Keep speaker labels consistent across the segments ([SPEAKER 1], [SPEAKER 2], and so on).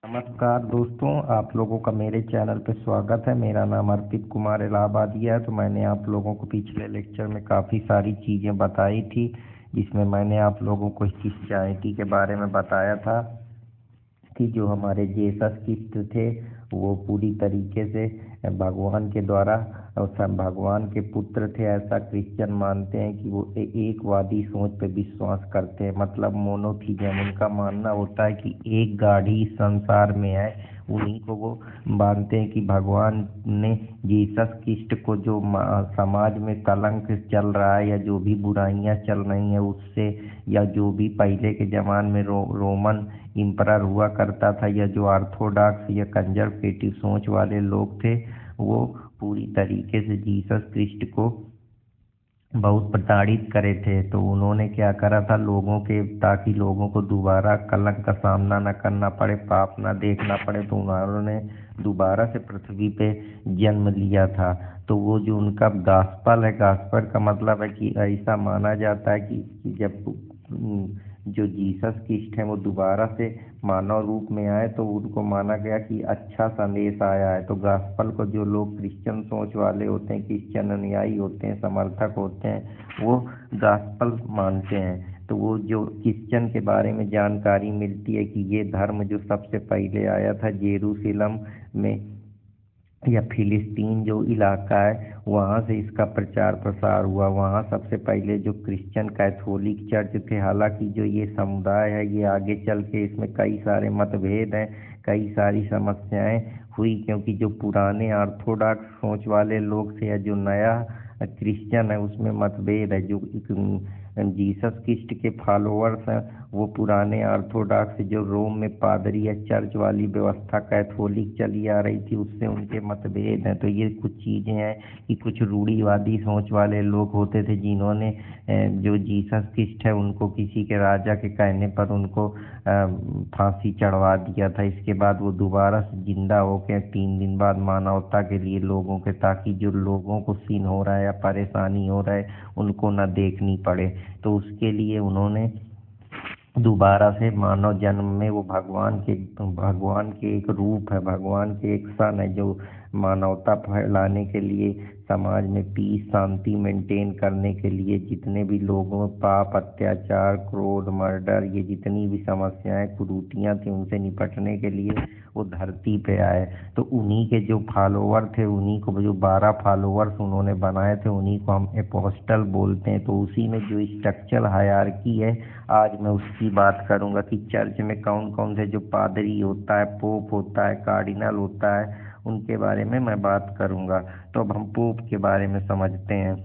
[SPEAKER 1] नमस्कार दोस्तों, आप लोगों का मेरे चैनल पे स्वागत है। मेरा नाम अर्पित कुमार इलाहाबादिया है। तो मैंने आप लोगों को पिछले लेक्चर में काफ़ी सारी चीज़ें बताई थी, जिसमें मैंने आप लोगों को क्रिश्चियनिटी के बारे में बताया था कि जो हमारे जीसस क्रिस्ट थे वो पूरी तरीके से भगवान के द्वारा और सब भगवान के पुत्र थे। ऐसा क्रिश्चियन मानते हैं कि वो एकवादी सोच पे विश्वास करते हैं, मतलब मोनोथीज्म। उनका मानना होता है कि एक गॉड ही संसार में है। उन्हीं को वो मानते हैं कि भगवान ने जीसस क्रिस्ट को जो समाज में कलंक चल रहा है या जो भी बुराइयां चल रही हैं उससे, या जो भी पहले के ज़माने में रोमन इम्परर हुआ करता था, या जो ऑर्थोडॉक्स या कंजर्वेटिव सोच वाले लोग थे, वो पूरी तरीके से जीसस क्रिस्ट को बहुत प्रताड़ित करे थे। तो उन्होंने क्या करा था लोगों के, ताकि लोगों को दोबारा कलंक का सामना न करना पड़े, पाप न देखना पड़े, तो उन्होंने दोबारा से पृथ्वी पे जन्म लिया था। तो वो जो उनका गास्पल है, गास्पल का मतलब है कि ऐसा माना जाता है कि जब जो जीसस क्रिस्ट है वो दोबारा से मानव रूप में आए तो उनको माना गया कि अच्छा संदेश आया है। तो गास्पल को जो लोग क्रिश्चियन सोच वाले होते हैं, क्रिश्चियन अनुयायी होते हैं, समर्थक होते हैं, वो गास्पल मानते हैं। तो वो जो क्रिश्चियन के बारे में जानकारी मिलती है कि ये धर्म जो सबसे पहले आया था जेरूशलम में या फिलिस्तीन जो इलाका है, वहाँ से इसका प्रचार प्रसार हुआ। वहाँ सबसे पहले जो क्रिश्चियन कैथोलिक चर्च थे। हालांकि जो ये समुदाय है ये आगे चल के इसमें कई सारे मतभेद हैं, कई सारी समस्याएं हुई, क्योंकि जो पुराने ऑर्थोडॉक्स सोच वाले लोग थे या जो नया क्रिश्चियन है उसमें मतभेद है। जो जीसस क्रिस्ट के फॉलोअर्स हैं वो पुराने ऑर्थोडॉक्स, जो रोम में पादरी या चर्च वाली व्यवस्था कैथोलिक चली आ रही थी, उससे उनके मतभेद हैं। तो ये कुछ चीज़ें हैं कि कुछ रूढ़िवादी सोच वाले लोग होते थे जिन्होंने जो जीसस क्रिस्ट है उनको किसी के राजा के कहने पर उनको फांसी चढ़वा दिया था। इसके बाद वो दोबारा से जिंदा होकर 3 दिन बाद मानवता के लिए लोगों के, ताकि जो लोगों को सीन हो रहा है या परेशानी हो रहा है उनको न देखनी पड़े, तो उसके लिए उन्होंने दोबारा से मानव जन्म में वो भगवान के एक रूप है, भगवान के एक सन है, जो मानवता फैलाने के लिए, समाज में पीस शांति मेंटेन करने के लिए, जितने भी लोगों में पाप, अत्याचार, क्रोध, मर्डर, ये जितनी भी समस्याएं, कुरीतियां थी, उनसे निपटने के लिए वो धरती पे आए। तो उन्हीं के जो फॉलोवर थे, उन्हीं को जो 12 फॉलोवर्स उन्होंने बनाए थे, उन्हीं को हम एपोस्टल बोलते हैं। तो उसी में जो स्ट्रक्चरल हायरार्की है, आज मैं उसकी बात करूंगा कि चर्च में कौन कौन से, जो पादरी होता है, पोप होता है, कार्डिनल होता है, उनके बारे में मैं बात करूंगा। तो अब हम पोप के बारे में समझते हैं।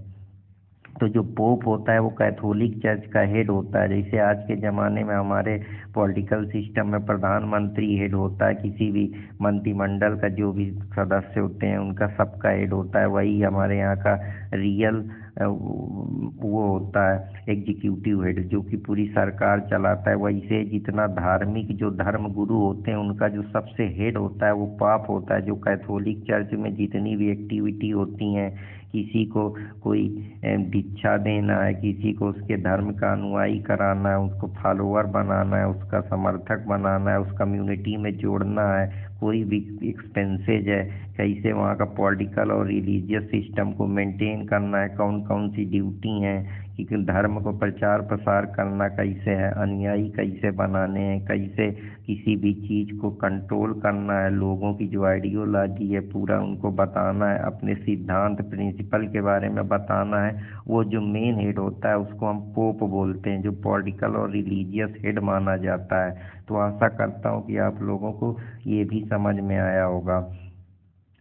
[SPEAKER 1] तो जो पोप होता है वो कैथोलिक चर्च का हेड होता है। जैसे आज के ज़माने में हमारे पॉलिटिकल सिस्टम में प्रधानमंत्री हेड होता है, किसी भी मंत्रिमंडल का जो भी सदस्य होते हैं उनका सबका हेड होता है, वही हमारे यहाँ का रियल वो होता है एग्जीक्यूटिव हेड, जो कि पूरी सरकार चलाता है। वैसे जितना धार्मिक जो धर्म गुरु होते हैं उनका जो सबसे हेड होता है वो पाप होता है। जो कैथोलिक चर्च में जितनी भी एक्टिविटी होती हैं, किसी को कोई दीक्षा देना है, किसी को उसके धर्म का अनुयायी कराना है, उसको फॉलोअर बनाना है, उसका समर्थक बनाना है, उस कम्युनिटी में जोड़ना है, कोई भी एक्सपेंसेज है, कैसे वहाँ का पॉलिटिकल और रिलीजियस सिस्टम को मेंटेन करना है, कौन कौन सी ड्यूटी हैं, कि धर्म को प्रचार प्रसार करना कैसे है, अनुयायी कैसे बनाने हैं, कैसे किसी भी चीज़ को कंट्रोल करना है, लोगों की जो आइडियोलॉजी है पूरा उनको बताना है, अपने सिद्धांत प्रिंसिपल के बारे में बताना है। वो जो मेन हेड होता है उसको हम पोप बोलते हैं, जो पॉलिटिकल और रिलीजियस हेड माना जाता है। तो आशा करता हूँ कि आप लोगों को ये भी समझ में आया होगा।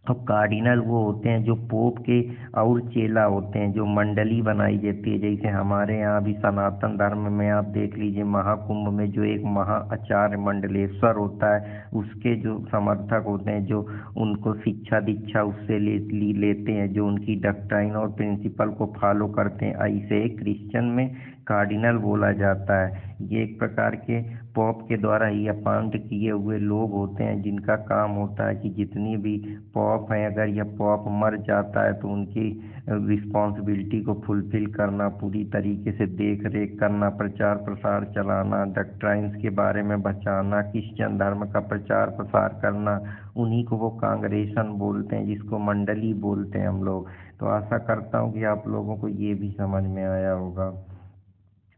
[SPEAKER 1] अब कार्डिनल वो होते हैं जो पोप के और चेला होते हैं, जो मंडली बनाई जाती है। जैसे हमारे यहाँ भी सनातन धर्म में आप देख लीजिए, महाकुंभ में जो एक महाआचार्य मंडलेश्वर होता है, उसके जो समर्थक होते हैं, जो उनको शिक्षा दीक्षा उससे लेते हैं, जो उनकी डॉक्ट्राइन और प्रिंसिपल को फॉलो करते हैं। ऐसे क्रिश्चियन में कार्डिनल बोला जाता है। ये एक प्रकार के पॉप के द्वारा ही अपॉइंट किए हुए लोग होते हैं, जिनका काम होता है कि जितनी भी पॉप हैं, अगर यह पॉप मर जाता है तो उनकी रिस्पॉन्सिबिलिटी को फुलफिल करना, पूरी तरीके से देख रेख करना, प्रचार प्रसार चलाना, डॉक्ट्राइन्स के बारे में बचाना, क्रिश्चियन धर्म का प्रचार प्रसार करना, उन्हीं को वो कांग्रेशन बोलते हैं, जिसको मंडली बोलते हैं हम लोग। तो आशा करता हूँ कि आप लोगों को ये भी समझ में आया होगा।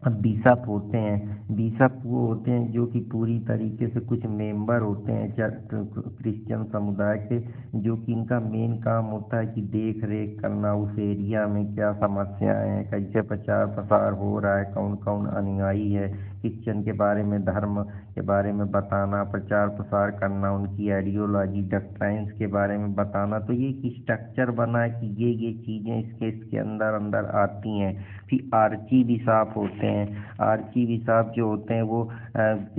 [SPEAKER 1] अब बिशप होते हैं, बिशप वो होते हैं जो कि पूरी तरीके से कुछ मेंबर होते हैं क्रिश्चियन समुदाय के, जो कि इनका मेन काम होता है कि देख रेख करना, उस एरिया में क्या समस्याएं हैं, कैसे प्रचार प्रसार हो रहा है, कौन कौन अनुयायी है, क्रिश्चियन के बारे में, धर्म के बारे में बताना, प्रचार प्रसार करना, उनकी आइडियोलॉजी डॉक्ट्राइन्स के बारे में बताना। तो ये एक स्ट्रक्चर बना है कि ये चीज़ें इसके इसके अंदर अंदर आती हैं। फिर आर्ची बिशप होते हैं। आर्ची बिशप जो होते हैं वो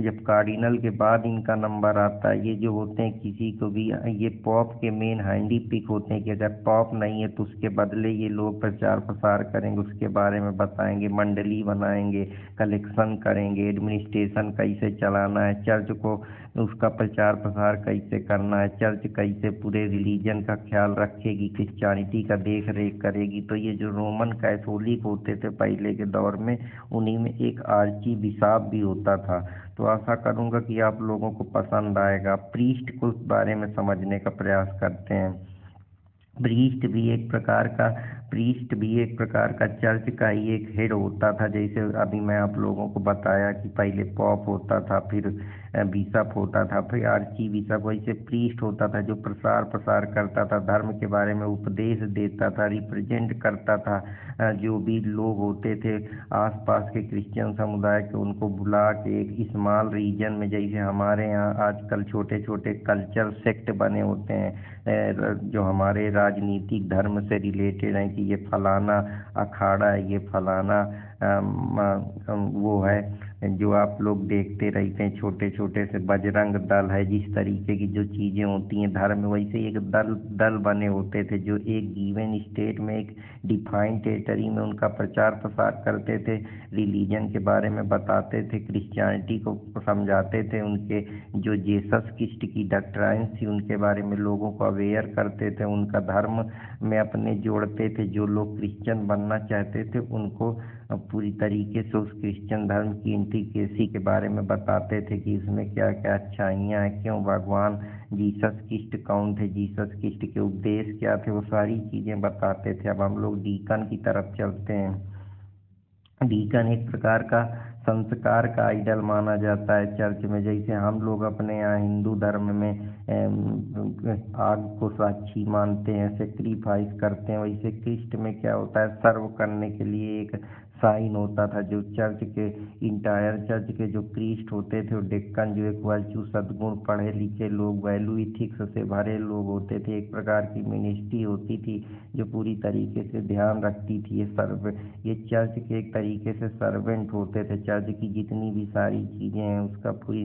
[SPEAKER 1] जब कार्डिनल के बाद इनका नंबर आता है। ये जो होते हैं किसी को भी, ये पॉप के मेन हैंडी पिक होते हैं कि अगर पॉप नहीं है तो उसके बदले ये लोग प्रचार प्रसार करेंगे, उसके बारे में बताएंगे, मंडली बनाएंगे, कलेक्शन करेंगे, एडमिनिस्ट्रेशन कैसे चलाना है, चर्च को उसका प्रचार प्रसार कैसे करना है, चर्च कैसे पूरे रिलीजन का ख्याल रखेगी, क्रिश्चियनिटी का देख रेख करेगी। तो ये जो रोमन कैथोलिक होते थे पहले के दौर में, उन्हीं में एक आर्ची बिशप भी होता था। तो आशा करूंगा कि आप लोगों को पसंद आएगा। प्रीस्ट को इस बारे में समझने का प्रयास करते हैं। प्रीस्ट भी एक प्रकार का चर्च का ही एक हेड होता था। जैसे अभी मैं आप लोगों को बताया कि पहले पॉप होता था, फिर बिशप होता था, फिर आर्ची बिशप, वैसे प्रीस्ट होता था जो प्रसार प्रसार करता था, धर्म के बारे में उपदेश देता था, रिप्रेजेंट करता था। जो भी लोग होते थे आसपास के क्रिश्चियन समुदाय के, उनको बुला के एक स्मॉल रीजन में, जैसे हमारे यहाँ आजकल छोटे छोटे कल्चर सेक्ट बने होते हैं जो हमारे राजनीतिक धर्म से रिलेटेड हैं, कि ये फलाना अखाड़ा है, ये फलाना वो है, जो आप लोग देखते रहते हैं छोटे छोटे से बजरंग दल है, जिस तरीके की जो चीज़ें होती हैं धर्म में, वैसे एक दल दल बने होते थे जो एक गिवन स्टेट में, एक डिफाइंड टेरिटरी में उनका प्रचार प्रसार करते थे, रिलीजन के बारे में बताते थे, क्रिश्चियनिटी को समझाते थे, उनके जो जीसस क्रिस्ट की डॉक्ट्राइन्स थी उनके बारे में लोगों को अवेयर करते थे, उनका धर्म में अपने जोड़ते थे। जो लोग क्रिश्चियन बनना चाहते थे उनको पूरी तरीके से उस क्रिश्चियन धर्म की इंटीग्रेसी के बारे में बताते थे कि इसमें क्या क्या अच्छाइयाँ हैं, क्यों भगवान जीसस क्रिस्ट कौन थे, जीसस क्रिस्ट के उपदेश क्या थे, वो सारी चीज़ें बताते थे। अब हम लोग डीकन की तरफ चलते हैं। डीकन एक प्रकार का संस्कार का आइडल माना जाता है चर्च में। जैसे हम लोग अपने यहाँ हिंदू धर्म में आग को साक्षी मानते हैं, सेक्रीफाइस करते हैं, वैसे क्रिस्ट में क्या होता है, सर्व करने के लिए एक साइन होता था। जो चर्च के इंटायर चर्च के जो प्रीस्ट होते थे, वो डेक्कन जो एक वर्चू सद्गुण पढ़े लिखे लोग, वैल्यू इथिक्स से भरे लोग होते थे। एक प्रकार की मिनिस्ट्री होती थी जो पूरी तरीके से ध्यान रखती थी। ये चर्च के एक तरीके से सर्वेंट होते थे। चर्च की जितनी भी सारी चीज़ें हैं उसका पूरी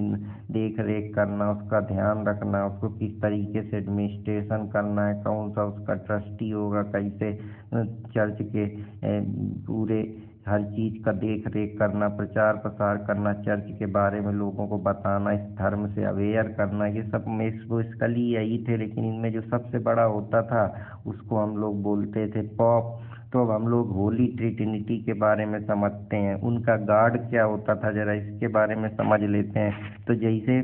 [SPEAKER 1] देख रेख करना, उसका ध्यान रखना, उसको किस तरीके से एडमिनिस्ट्रेशन करना है, कौन सा उसका ट्रस्टी होगा, कैसे चर्च के पूरे हर चीज़ का देख रेख करना, प्रचार प्रसार करना, चर्च के बारे में लोगों को बताना, इस धर्म से अवेयर करना, ये सब बेसिकली यही थे। लेकिन इनमें जो सबसे बड़ा होता था उसको हम लोग बोलते थे पॉप। तो अब हम लोग होली ट्रिनिटी के बारे में समझते हैं। उनका गॉड क्या होता था, जरा इसके बारे में समझ लेते हैं। तो जैसे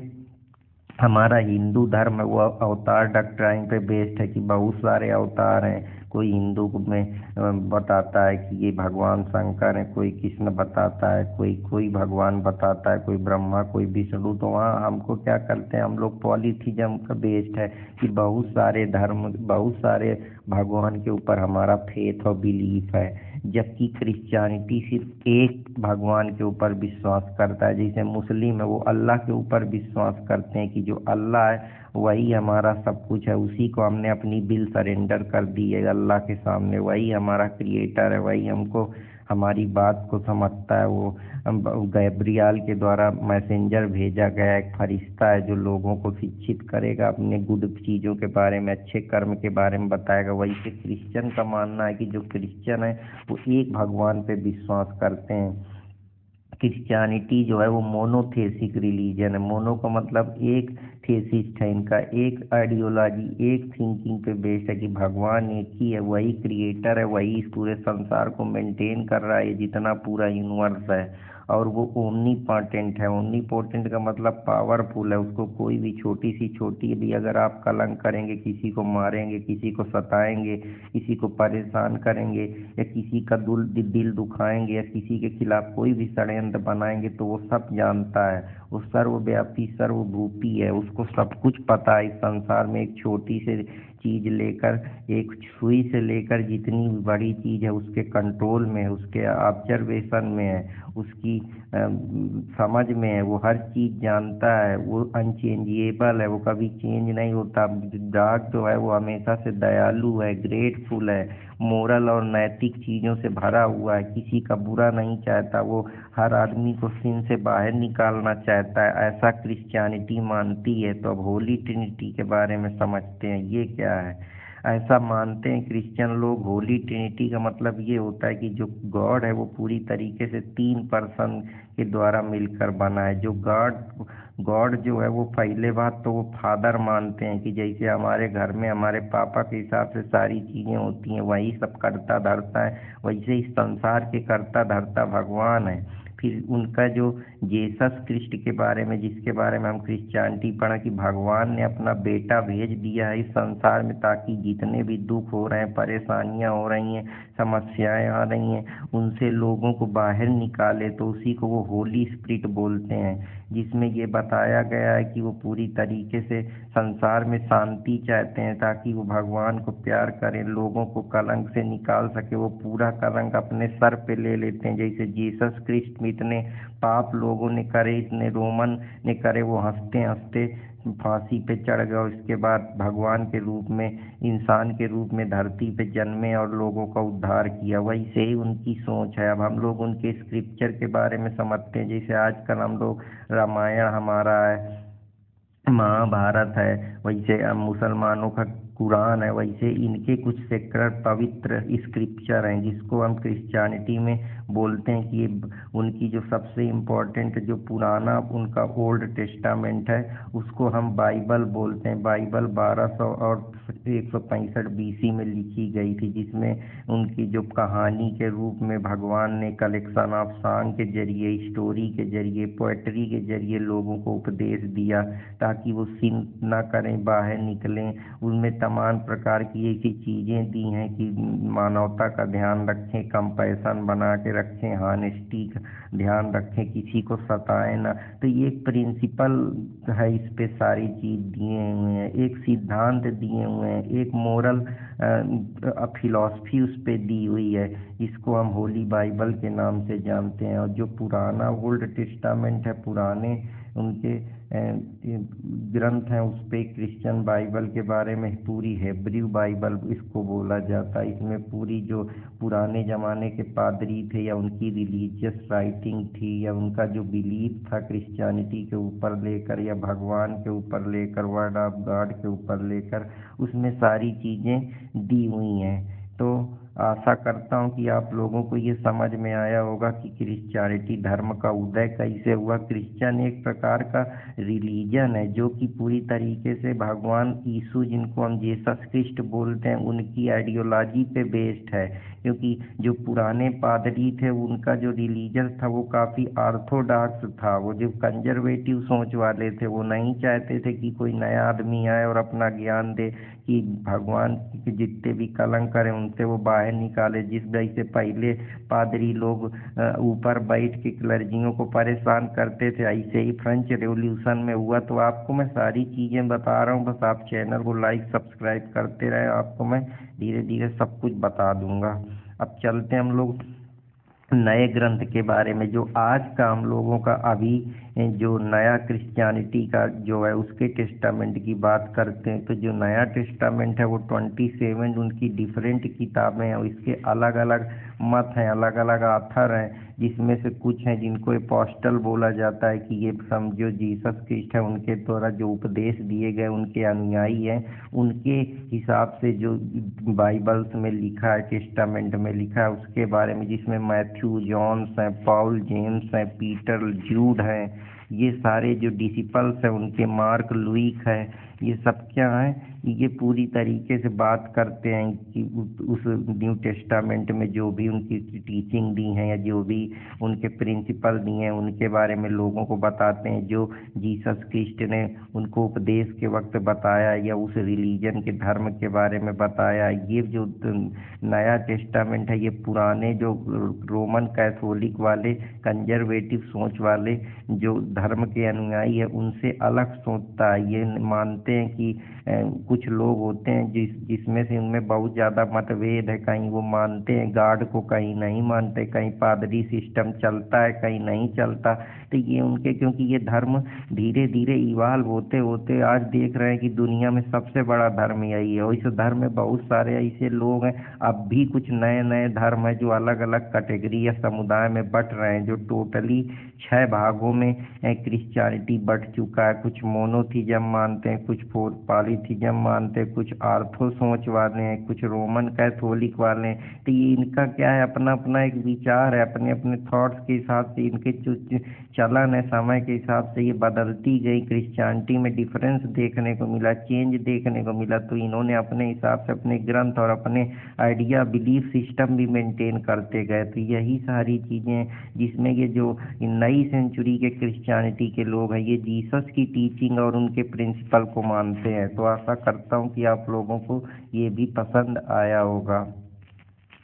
[SPEAKER 1] हमारा हिंदू धर्म है वो अवतार डॉक्ट्राइन पे बेस्ड है कि बहुत सारे अवतार हैं। कोई हिंदू में बताता है कि ये भगवान शंकर है, कोई कृष्ण बताता है, कोई भगवान बताता है, कोई ब्रह्मा, कोई विष्णु। तो वहाँ हमको क्या करते हैं, हम लोग पॉलीथिज्म का बेस्ड है कि बहुत सारे धर्म, बहुत सारे भगवान के ऊपर हमारा फेथ और बिलीफ है। जबकि क्रिश्चियनिटी सिर्फ एक भगवान के ऊपर विश्वास करता है। जैसे मुस्लिम है वो अल्लाह के ऊपर विश्वास करते हैं कि जो अल्लाह है वही हमारा सब कुछ है, उसी को हमने अपनी दिल सरेंडर कर दी है अल्लाह के सामने, वही हमारा क्रिएटर है, वही हमको हमारी बात को समझता है। वो गैब्रियल के द्वारा मैसेंजर भेजा गया एक फरिश्ता है जो लोगों को शिक्षित करेगा, अपने गुड चीज़ों के बारे में, अच्छे कर्म के बारे में बताएगा। वैसे क्रिश्चियन का मानना है कि जो क्रिश्चियन है वो एक भगवान पे विश्वास करते हैं। क्रिश्चियनिटी जो है वो मोनोथेसिक रिलीजन है। मोनो का मतलब एक, थेसिस्ट है इनका, एक आइडियोलॉजी, एक थिंकिंग पे बेस्ड है कि भगवान एक ही है, वही क्रिएटर है, वही इस पूरे संसार को मेंटेन कर रहा है, ये जितना पूरा यूनिवर्स है। और वो ओमनीपोटेंट है। ओमनीपोटेंट का मतलब पावरफुल है। उसको कोई भी छोटी भी अगर आप कलंक करेंगे, किसी को मारेंगे, किसी को सताएंगे, किसी को परेशान करेंगे, या किसी का दिल दुखाएंगे, या किसी के खिलाफ कोई भी षड्यंत्र बनाएंगे, तो वो सब जानता है। वो सर्वव्यापी सर्वभूति है, उसको सब कुछ पता है। इस संसार में एक छोटी से चीज लेकर, एक सुई से लेकर जितनी भी बड़ी चीज है उसके कंट्रोल में है, उसके ऑब्जर्वेशन में है, उसकी समझ में है। वो हर चीज जानता है। वो अनचेंजेबल है, वो कभी चेंज नहीं होता। गॉड जो है वो हमेशा से दयालु है, ग्रेटफुल है, मोरल और नैतिक चीजों से भरा हुआ है, किसी का बुरा नहीं चाहता। वो हर आदमी को सिन से बाहर निकालना चाहता है, ऐसा क्रिश्चियनिटी मानती है। तो अब होली ट्रिनिटी के बारे में समझते हैं, ये क्या है। ऐसा मानते हैं क्रिश्चियन लोग, होली ट्रिनिटी का मतलब ये होता है कि जो गॉड है वो पूरी तरीके से 3 पर्सन के द्वारा मिलकर बना है। जो गॉड गॉड जो है वो पहले बात तो वो फादर मानते हैं कि जैसे हमारे घर में हमारे पापा के हिसाब से सारी चीज़ें होती हैं, वही सब करता धरता है, वैसे इस संसार के करता धरता भगवान है। फिर उनका जो जीसस क्रिस्ट के बारे में, जिसके बारे में हम क्रिश्चियनिटी पढ़ा कि भगवान ने अपना बेटा भेज दिया है इस संसार में, ताकि जितने भी दुख हो रहे हैं, परेशानियां हो रही हैं, समस्याएं आ रही हैं, उनसे लोगों को बाहर निकाले। तो उसी को वो होली स्पिरिट बोलते हैं, जिसमें ये बताया गया है कि वो पूरी तरीके से संसार में शांति चाहते हैं, ताकि वो भगवान को प्यार करें, लोगों को कलंक से निकाल सके। वो पूरा कलंक अपने सर पे ले लेते हैं। जैसे जीसस क्रिस्ट में इतने पाप लोगों ने करे, इतने रोमन ने करे, वो हंसते हंसते फांसी पे चढ़ गए। उसके बाद भगवान के रूप में, इंसान के रूप में धरती पे जन्मे और लोगों का उद्धार किया। वैसे ही उनकी सोच है। अब हम लोग उनके स्क्रिप्चर के बारे में समझते हैं। जैसे आजकल हम लोग रामायण हमारा है, महाभारत है, वैसे मुसलमानों का कुरान है, वैसे इनके कुछ सेक्रेट पवित्र स्क्रिप्चर हैं, जिसको हम क्रिश्चियनिटी में बोलते हैं कि ये उनकी जो सबसे इम्पोर्टेंट जो पुराना उनका ओल्ड टेस्टामेंट है, उसको हम बाइबल बोलते हैं। बाइबल 1200 और 165 बीसी में लिखी गई थी, जिसमें उनकी जो कहानी के रूप में भगवान ने कलेक्शन ऑफ सॉन्ग के जरिए, स्टोरी के जरिए, पोएट्री के जरिए लोगों को उपदेश दिया, ताकि वो सिन ना करें, बाहर निकलें। उनमें तमाम प्रकार की ऐसी चीज़ें दी हैं कि मानवता का ध्यान रखें, कंपैशन बना के रखें, हॉनेस्टी का ध्यान रखें, किसी को सताएं ना। तो ये एक प्रिंसिपल है, इस पे सारी चीज़ दिए हुए हैं, एक सिद्धांत दिए हुए हैं, एक मोरल फिलॉसफी उस पे दी हुई है, इसको हम होली बाइबल के नाम से जानते हैं। और जो पुराना ओल्ड टेस्टामेंट है, पुराने उनके ग्रंथ हैं, उस पे क्रिश्चियन बाइबल के बारे में पूरी हेब्रू बाइबल इसको बोला जाता है। इसमें पूरी जो पुराने ज़माने के पादरी थे, या उनकी रिलीजियस राइटिंग थी, या उनका जो बिलीफ था क्रिश्चियनिटी के ऊपर लेकर, या भगवान के ऊपर लेकर, वर्ड ऑफ गॉड के ऊपर लेकर, उसमें सारी चीज़ें दी हुई हैं। तो आशा करता हूँ कि आप लोगों को ये समझ में आया होगा कि क्रिश्चियनिटी धर्म का उदय कैसे हुआ। क्रिश्चियन एक प्रकार का रिलीजन है जो कि पूरी तरीके से भगवान यीशु, जिनको हम जीसस क्रिस्ट बोलते हैं, उनकी आइडियोलॉजी पे बेस्ड है। क्योंकि जो पुराने पादरी थे, उनका जो रिलीजन था वो काफ़ी ऑर्थोडॉक्स था। वो जो कंजर्वेटिव सोच वाले थे, वो नहीं चाहते थे कि कोई नया आदमी आए और अपना ज्ञान दे कि भगवान के जितने भी कलंक करें उनसे वो बाहर निकाले। जिस वजह से पहले पादरी लोग ऊपर बैठ के क्लर्जियों को परेशान करते थे, ऐसे ही फ्रेंच रेवोल्यूशन में हुआ। तो आपको मैं सारी चीज़ें बता रहा हूँ, बस आप चैनल को लाइक सब्सक्राइब करते रहे, आपको मैं धीरे धीरे सब कुछ बता दूंगा। अब चलते हैं हम लोग नए ग्रंथ के बारे में, जो आज का हम लोगों का अभी जो नया क्रिश्चियनिटी का जो है उसके टेस्टामेंट की बात करते हैं, तो जो नया टेस्टामेंट है वो 27 उनकी डिफरेंट किताबें हैं और इसके अलग अलग मत हैं, अलग अलग आथर हैं, जिसमें से कुछ हैं जिनको अपोस्टल बोला जाता है कि ये समझो जीसस क्रिस्ट है, उनके द्वारा जो उपदेश दिए गए उनके अनुयायी हैं, उनके हिसाब से जो बाइबल्स में लिखा है, टेस्टामेंट में लिखा है उसके बारे में, जिसमें मैथ्यू, जॉन्स हैं, पॉल, जेम्स हैं, पीटर, जूड हैं, ये सारे जो डिसिपल्स हैं उनके, मार्क, लुइक है, ये सब क्या है, ये पूरी तरीके से बात करते हैं कि उस न्यू टेस्टामेंट में जो भी उनकी टीचिंग दी है या जो भी उनके प्रिंसिपल दिए हैं उनके बारे में लोगों को बताते हैं, जो जीसस क्रिस्ट ने उनको उपदेश के वक्त बताया या उस रिलीजन के धर्म के बारे में बताया। ये जो नया टेस्टामेंट है ये पुराने जो रोमन कैथोलिक वाले कंजर्वेटिव सोच वाले जो धर्म के अनुयायी है उनसे अलग सोचता है। ये मानते हैं कि कुछ लोग होते हैं जिसमें से उनमें बहुत ज़्यादा मतभेद है, कहीं वो मानते हैं गॉड को, कहीं नहीं मानते, कहीं पादरी सिस्टम चलता है, कहीं नहीं चलता। तो ये उनके, क्योंकि ये धर्म धीरे धीरे इवाल्व होते होते आज देख रहे हैं कि दुनिया में सबसे बड़ा धर्म यही है और इस धर्म में बहुत सारे ऐसे लोग हैं, अब भी कुछ नए नए धर्म है जो अलग अलग कैटेगरी या समुदाय में बट रहे हैं, जो टोटली 6 भागों में क्रिश्चियनिटी बट चुका है। कुछ मोनोथिज्म मानते हैं, कुछ पॉलीथिज्म मानते हैं, कुछ आर्थो सोच वाले हैं, कुछ रोमन कैथोलिक वाले हैं। तो ये इनका क्या है, अपना अपना एक विचार है, अपने अपने थॉट्स के हिसाब से इनके जो चलन है समय के हिसाब से ये बदलती गई। क्रिश्चियनिटी में डिफरेंस देखने को मिला, चेंज देखने को मिला, तो इन्होंने अपने हिसाब से अपने ग्रंथ और अपने आइडिया बिलीफ सिस्टम भी मेंटेन करते गए। तो यही सारी चीज़ें जिसमें ये जो नई सेंचुरी के क्रिश्चियनिटी के लोग हैं ये जीसस की टीचिंग और उनके प्रिंसिपल को मानते हैं। तो आशा करता हूँ कि आप लोगों को ये भी पसंद आया होगा।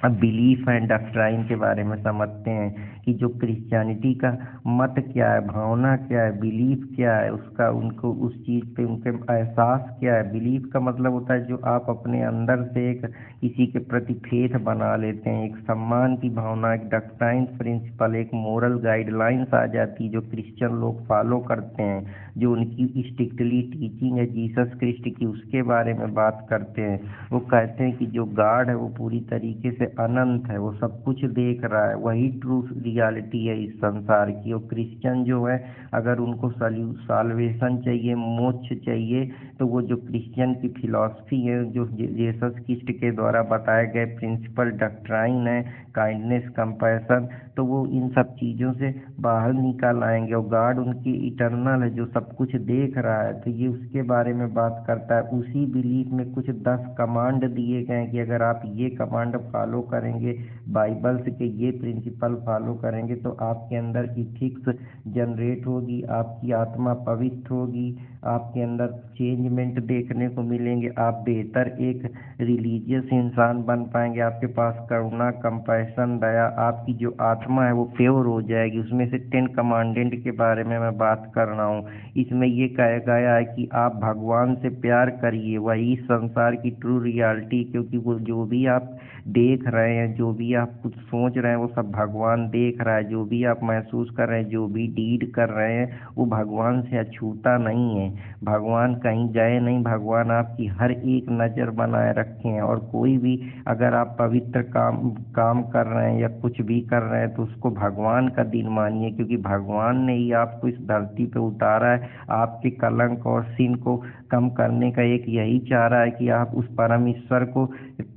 [SPEAKER 1] अब बिलीफ एंड डॉक्ट्राइन के बारे में समझते हैं कि जो क्रिश्चियनिटी का मत क्या है, भावना क्या है, बिलीफ क्या है, उसका उनको उस चीज़ पे उनके एहसास क्या है। बिलीफ का मतलब होता है जो आप अपने अंदर से एक किसी के प्रति फेथ बना लेते हैं, एक सम्मान की भावना, एक डॉक्ट्राइन प्रिंसिपल, एक मोरल गाइडलाइंस आ जाती है जो क्रिश्चियन लोग फॉलो करते हैं, जो उनकी स्ट्रिक्टली टीचिंग है जीसस क्रिस्ट की उसके बारे में बात करते हैं। वो कहते हैं कि जो गॉड है वो पूरी तरीके से अनंत है, वो सब कुछ देख रहा है, वही ट्रू रियलिटी है इस संसार की। और क्रिश्चियन जो है अगर उनको साल्वेशन चाहिए, मोक्ष चाहिए, तो वो जो क्रिश्चियन की फिलॉसफी है, जो जीसस क्रिस्ट के द्वारा बताए गए प्रिंसिपल डॉक्ट्राइन है, काइंडनेस, कंपैशन, तो वो इन सब चीज़ों से बाहर निकाल आएंगे। और गॉड उनकी इटर्नल है जो सब कुछ देख रहा है, तो ये उसके बारे में बात करता है। उसी बिलीफ में कुछ 10 कमांड दिए गए हैं कि अगर आप ये कमांड फॉलो करेंगे, बाइबल्स के ये प्रिंसिपल फॉलो करेंगे, तो आपके अंदर इथिक्स जनरेट होगी, आपकी आत्मा पवित्र होगी, आपके अंदर चेंजमेंट देखने को मिलेंगे, आप बेहतर एक रिलीजियस इंसान बन पाएंगे, आपके पास करुणा, कंपैशन, दया, आपकी जो आत्मा है वो प्योर हो जाएगी। उसमें से 10 कमांडेंट के बारे में मैं बात कर रहा हूँ। इसमें ये कहा गया है कि आप भगवान से प्यार करिए, वही संसार की ट्रू रियलिटी, क्योंकि वो जो भी आप देख रहे हैं, जो भी आप कुछ सोच रहे हैं, वो सब भगवान देख रहा है। जो भी आप महसूस कर रहे हैं, जो भी डीड कर रहे हैं, वो भगवान से अछूता नहीं है। भगवान कहीं गए नहीं, भगवान आपकी हर एक नज़र बनाए रखे हैं। और कोई भी अगर आप पवित्र काम कर रहे हैं या कुछ भी कर रहे हैं, तो उसको भगवान का दिन मानिए, क्योंकि भगवान ने ही आपको इस धरती पे उतारा है। आपके कलंक और सिन को कम करने का एक यही चाह रहा है कि आप उस परम ईश्वर को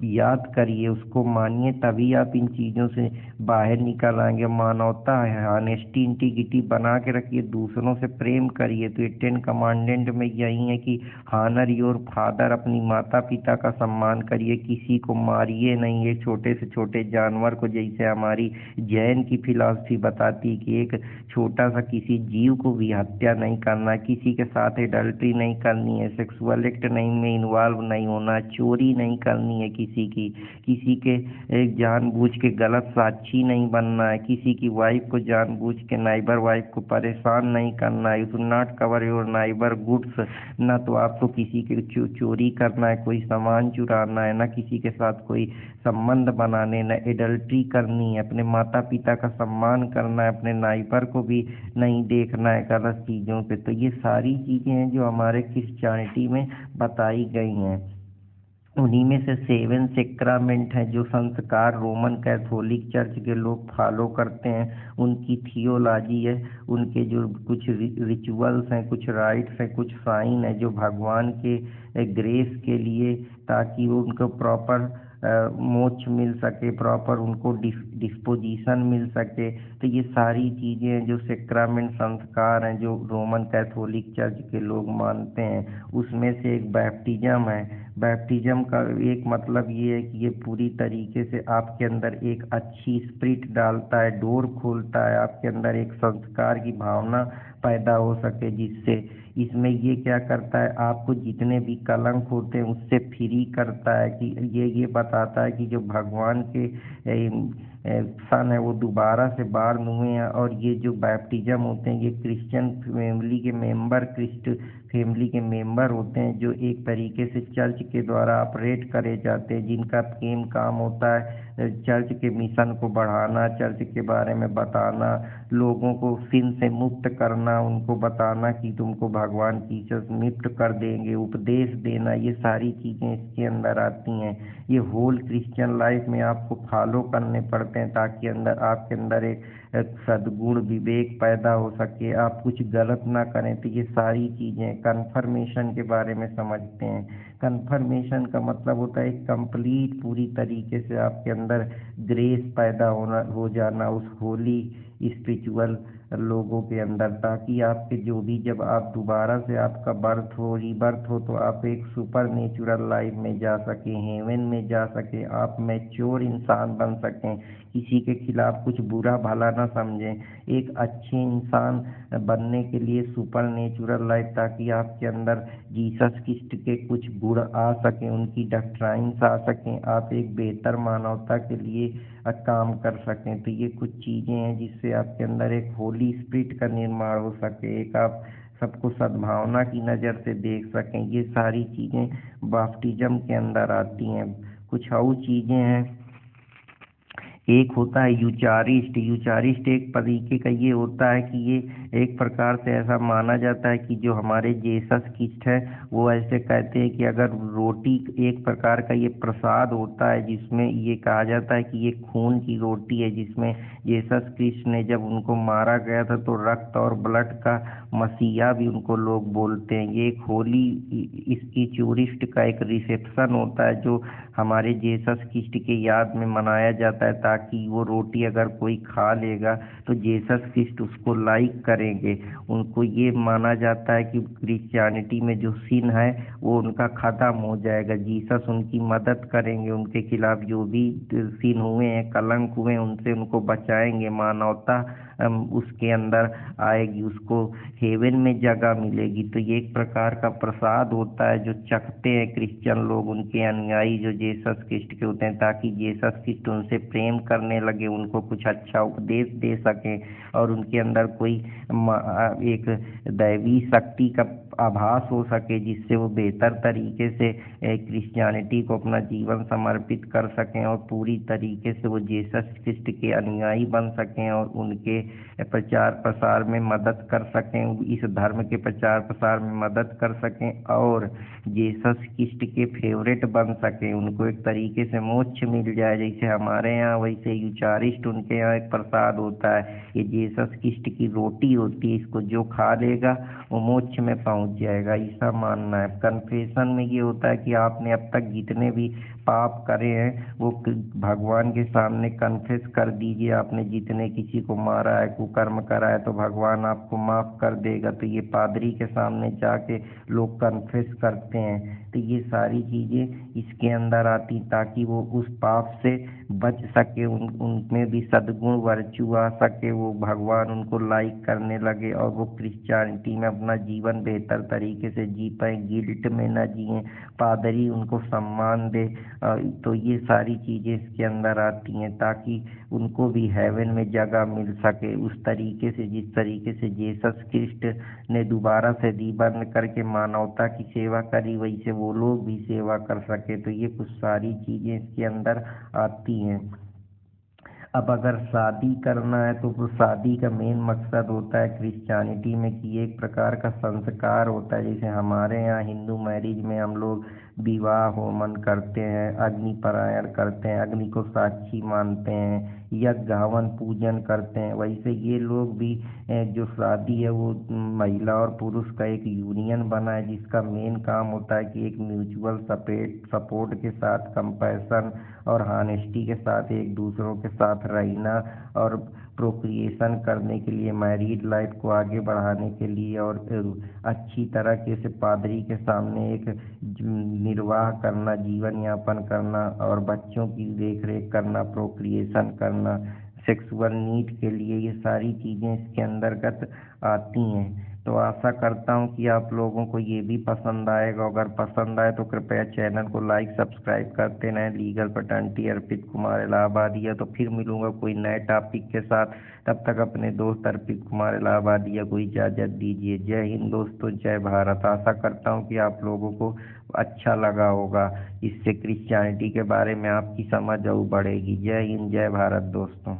[SPEAKER 1] याद करिए, उसको मानिए, तभी आप इन चीज़ों से बाहर निकल आएंगे। मानवता है, ऑनेस्टी, इंटीग्रिटी बना के रखिए, दूसरों से प्रेम करिए। तो ये 10 कमांडेंट में यही है कि हानर योर फादर, अपनी माता पिता का सम्मान करिए, किसी को मारिए नहीं, एक छोटे से छोटे जानवर को, जैसे हमारी जैन की फिलॉसफी बताती है कि एक छोटा सा किसी जीव को भी हत्या नहीं करना, किसी के साथ एडल्ट्री नहीं करनी है, सेक्सुअल एक्ट नहीं में इन्वॉल्व नहीं होना, चोरी नहीं करनी है किसी के जानबूझ के गलत साक्षी नहीं बनना है, किसी की वाइफ को जानबूझ के नाइबर वाइफ को परेशान नहीं करना है। You should not cover your neighbour goods. ना तो आपको किसी के चोरी करना है, कोई सामान चुराना है, ना किसी के साथ कोई संबंध बनाने, न एडल्ट्री करनी है। अपने माता पिता का सम्मान करना है, अपने नाइबर को भी नहीं देखना है गलत चीज़ों पे। तो ये सारी चीज़ें हैं जो हमारे क्रिश्चियनिटी में बताई गई हैं। उन्हीं में से 7 सेक्रामेंट हैं जो संस्कार रोमन कैथोलिक चर्च के लोग फॉलो करते हैं। उनकी थियोलॉजी है, उनके जो कुछ रिचुअल्स हैं, कुछ राइट्स हैं, कुछ साइन है जो भगवान के ग्रेस के लिए, ताकि वो उनको प्रॉपर मोक्ष मिल सके, प्रॉपर उनको डिस्पोजिशन मिल सके। तो ये सारी चीज़ें हैं जो सेक्रामेंट संस्कार हैं जो रोमन कैथोलिक चर्च के लोग मानते हैं। उसमें से एक बैप्टिज्म है। बैप्टिज्म का एक मतलब ये है कि ये पूरी तरीके से आपके अंदर एक अच्छी स्पिरिट डालता है, डोर खोलता है, आपके अंदर एक संस्कार की भावना पैदा हो सके। जिससे इसमें ये क्या करता है, आपको जितने भी कलंक होते हैं उससे फ्री करता है। कि ये बताता है कि जो भगवान के सन है वो दोबारा से बार्न हुए हैं। और ये जो बैप्टिज्म होते हैं ये क्रिश्चियन फैमिली के मेंबर, फैमिली के मेंबर होते हैं जो एक तरीके से चर्च के द्वारा ऑपरेट करे जाते हैं, जिनका मेन काम होता है चर्च के मिशन को बढ़ाना, चर्च के बारे में बताना, लोगों को सिन से मुक्त करना, उनको बताना कि तुमको भगवान की चर्च मुक्त कर देंगे, उपदेश देना। ये सारी चीज़ें इसके अंदर आती हैं। ये होल क्रिश्चियन लाइफ में आपको फॉलो करने पड़ते हैं ताकि आपके अंदर एक सद्गुण विवेक पैदा हो सके, आप कुछ गलत ना करें। तो ये सारी चीज़ें कन्फर्मेशन के बारे में समझते हैं। कन्फर्मेशन का मतलब होता है कंप्लीट पूरी तरीके से आपके अंदर ग्रेस पैदा हो जाना उस होली स्पिरिचुअल लोगों के अंदर, ताकि आपके जो भी, जब आप दोबारा से आपका बर्थ हो, रीबर्थ हो, तो आप एक सुपर नेचुरल लाइफ में जा सकें, हेवन में जा सकें, आप मैच्योर इंसान बन सकें, किसी के खिलाफ कुछ बुरा भला ना समझें, एक अच्छे इंसान बनने के लिए सुपर नेचुरल लाइफ, ताकि आपके अंदर जीसस क्रिस्ट के कुछ गुण आ सकें, उनकी डॉक्ट्राइन्स आ सकें, आप एक बेहतर मानवता के लिए काम कर सकें। तो ये कुछ चीज़ें हैं जिससे आपके अंदर एक होली स्पिरिट का निर्माण हो सके, एक आप सबको सद्भावना की नज़र से देख सकें। ये सारी चीज़ें बैप्टिज्म के अंदर आती हैं। कुछ और चीज़ें हैं, एक होता है यूचारिस्ट। यूचारिस्ट एक तरीके का ये होता है कि ये एक प्रकार से ऐसा माना जाता है कि जो हमारे जीसस क्रिस्ट है वो ऐसे कहते हैं कि अगर रोटी एक प्रकार का ये प्रसाद होता है जिसमें ये कहा जाता है कि ये खून की रोटी है, जिसमें जीसस क्रिस्ट ने जब उनको मारा गया था तो रक्त और ब्लड का मसीहा भी उनको लोग बोलते हैं। ये एक होली स्पिरिचुअलिस्ट का एक रिसेप्शन होता है जो हमारे जीसस क्रिस्ट के याद में मनाया जाता है, ताकि वो रोटी अगर कोई खा लेगा तो जीसस क्रिस्ट उसको लाइक करेंगे। उनको ये माना जाता है कि क्रिश्चियनिटी में जो सिन है वो उनका ख़त्म हो जाएगा, जीसस उनकी मदद करेंगे, उनके खिलाफ जो भी सिन हुए हैं, कलंक हुए हैं, उनसे उनको बचाएंगे, मानवता उसके अंदर आएगी, उसको हेवन में जगह मिलेगी। तो ये एक प्रकार का प्रसाद होता है जो चखते हैं क्रिश्चियन लोग, उनके अनुयायी जो जीसस क्रिस्ट के होते हैं, ताकि जीसस क्रिस्ट उनसे प्रेम करने लगे, उनको कुछ अच्छा उपदेश दे सकें और उनके अंदर कोई एक दैवी शक्ति का आभास हो सके, जिससे वो बेहतर तरीके से क्रिश्चियनिटी को अपना जीवन समर्पित कर सकें और पूरी तरीके से वो जीसस क्रिस्ट के अनुयायी बन सकें और उनके प्रचार प्रसार में मदद कर सकें, इस धर्म के प्रचार प्रसार में मदद कर सकें और जीसस क्रिस्ट के फेवरेट बन सकें, उनको एक तरीके से मोक्ष मिल जाए। जैसे हमारे यहाँ वैसे यूचारिस्ट उनके यहाँ एक प्रसाद होता है, ये जीसस क्रिस्ट की रोटी होती है, इसको जो खा लेगा वो मोक्ष में पहुंच जाएगा, ऐसा मानना है। कन्फेशन में ये होता है कि आपने अब तक जितने भी पाप करे हैं वो भगवान के सामने कन्फेस कर दीजिए। आपने जितने किसी को मारा है, कुकर्म करा है, तो भगवान आपको माफ़ कर देगा। तो ये पादरी के सामने जाके लोग कन्फेस करते हैं। तो ये सारी चीज़ें इसके अंदर आती ताकि वो उस पाप से बच सके, उनमें भी सद्गुण वर्चू आ सके, वो भगवान उनको लाइक करने लगे और वो क्रिश्चियनिटी में अपना जीवन बेहतर तरीके से जी पाए, गिल्ट में न जिए, पादरी उनको सम्मान दे। तो ये सारी चीज़ें इसके अंदर आती हैं ताकि उनको भी हेवन में जगह मिल सके उस तरीके से, जिस तरीके से जीसस क्रिस्ट ने दोबारा से रिबर्न करके मानवता की सेवा करी, वैसे वो लोग भी सेवा कर सके। तो ये कुछ सारी चीज़ें इसके अंदर आती हैं। अब अगर शादी करना है तो शादी का मेन मकसद होता है क्रिश्चियनिटी में कि एक प्रकार का संस्कार होता है। जैसे हमारे यहाँ हिंदू मैरिज में हम लोग विवाह होमन करते हैं, अग्नि परायण करते हैं, अग्नि को साक्षी मानते हैं, यज्ञ हवन पूजन करते हैं। वैसे ये लोग भी जो शादी है वो महिला और पुरुष का एक यूनियन बना है, जिसका मेन काम होता है कि एक म्यूचुअल सपोर्ट के साथ, कंपैशन और हानेस्टी के साथ एक दूसरों के साथ रहना और प्रोक्रिएशन करने के लिए, मैरिड लाइफ को आगे बढ़ाने के लिए और अच्छी तरह से पादरी के सामने एक निर्वाह करना, जीवन यापन करना और बच्चों की देख रेख करना, प्रोक्रिएशन करना, सेक्सुअल नीड के लिए, ये सारी चीज़ें इसके अंतर्गत आती हैं। तो आशा करता हूँ कि आप लोगों को ये भी पसंद आएगा। अगर पसंद आए तो कृपया चैनल को लाइक सब्सक्राइब करते रहें। लीगल पेटर्निटी अर्पित कुमार इलाहाबादिया। तो फिर मिलूंगा कोई नए टॉपिक के साथ। तब तक अपने दोस्त अर्पित कुमार इलाहाबादिया को इजाज़त दीजिए। जय हिंद दोस्तों, जय भारत। आशा करता हूँ कि आप लोगों को अच्छा लगा होगा। इससे क्रिश्चियनिटी के बारे में आपकी समझ और बढ़ेगी। जय हिंद, जय भारत दोस्तों।